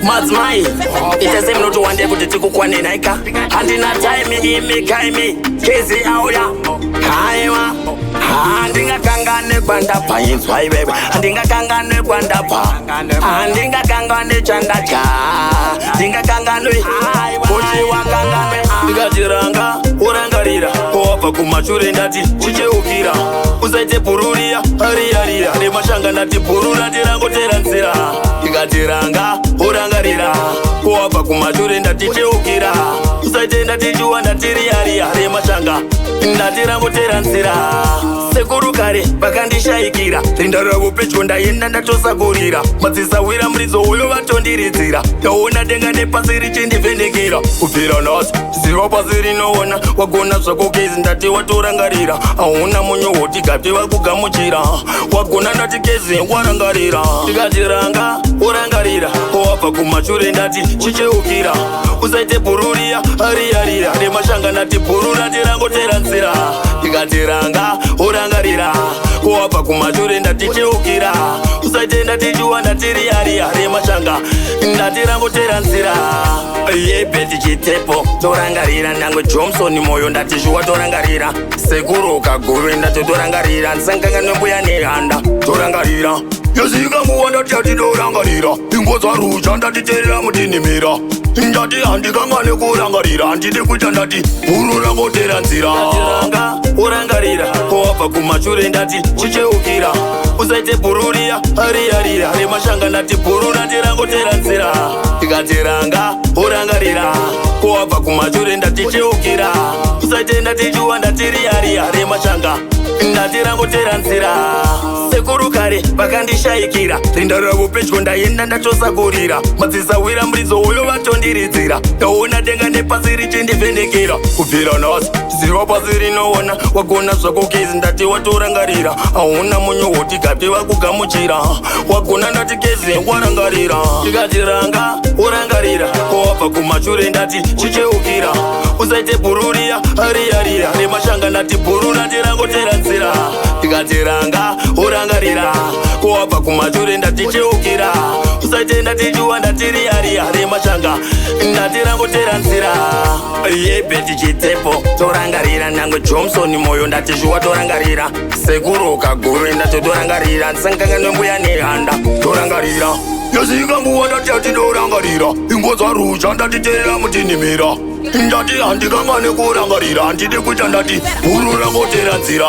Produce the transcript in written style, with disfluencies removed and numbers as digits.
madzimai ita semunoti wande kuti tikukwanenaika handina time imi kaimi kezi auya haiwa handingakangane kwandabva inzwa iwewe handingakangane kwandabva handingakangane chandadya ndingakanganwe kuti wakanganwe ndikatiranga urangarira wabva kumashure ndati chicheukira usaite bhururia riyarira remashanga ndati bhurura tirangotera nzira ndikatiranga urangarira wabva kumashure ndati cheukira usaite ndati chiwa ndati riyariya remashanga ndatirangotera nzira sekuru kare vakandishayikira rinda ravo pedyo ndaenda ndatosagurira madzisawira muridzo uyo vatondiridzira ndaona denga nepasi richindivhenekera kubvira nhasi ziva pasi rinoona wagona zvako kezi ndati watorangarira hauna munyu hoti gati vakugamuchira wagona ndati kezi warangarira ndikatiranga urangarira wabva kumashure ndati chicheukira usaite bhururia riyarira remashanga ndati bhurura tirangotera nzira ndikatiranga urangarira wabva kumashure ndati cheukira usaite ndati chiwa ndati riyariya remashanga ndatirangotera nzira yebheti chitepo torangarira nyangwe johnson moyo ndati shuwa torangarira sekuru ukagurwe ndati torangarira ndisanganganwe mbuya nehanda torangarira yozikanguwa ndati atinorangarira ingoza rucha ndatiterera mutinimira ndati handikangane kurangarira handidi kuita ndati bhurura ngotera nzira ndatiranga urangarira wabva kumashure ndati chicheukira usaite bhururia riyarira remashanga ndati bhurura tirangotera nzira ndikatiranga urangarira wabva kumashure ndati cheukira usaite ndati chiwa ndati riyariya remashanga ndatirangotera nzira sekuru kare vakandishayikira rinda ravo pedyo ndaenda ndatosagurira madzisawira muridzo uyo vatondiridzira ndaona denga nepasi richindivhenekera kubvira nhasi ziva pasi rinoona wagona zvako kezi ndati watorangarira hauna munyu hoti gati vakugamuchira wagona ndati kezi warangarira ndikatiranga urangarira wabva kumashure ndati chicheukira usaite bhururia riyarira remashanga ndati bhurura tirangotera nzira ndikatiranga urangarira wabva kumashure ndati cheukira usaite ndati chiwa ndati riyariya remashanga ndatirangotera nzira yebheti chitepo torangarira nyangwe johnson moyo ndati shuwa torangarira sekuru ukagurwe ndati torangarira ndisanganganwe mbuya nehanda torangarira yozikanguwa ndati atinorangarira ingoza rucha ndatiterera mutinimira ndati handikangane kurangarira handidi kuita ndati bhurura ngotera nzira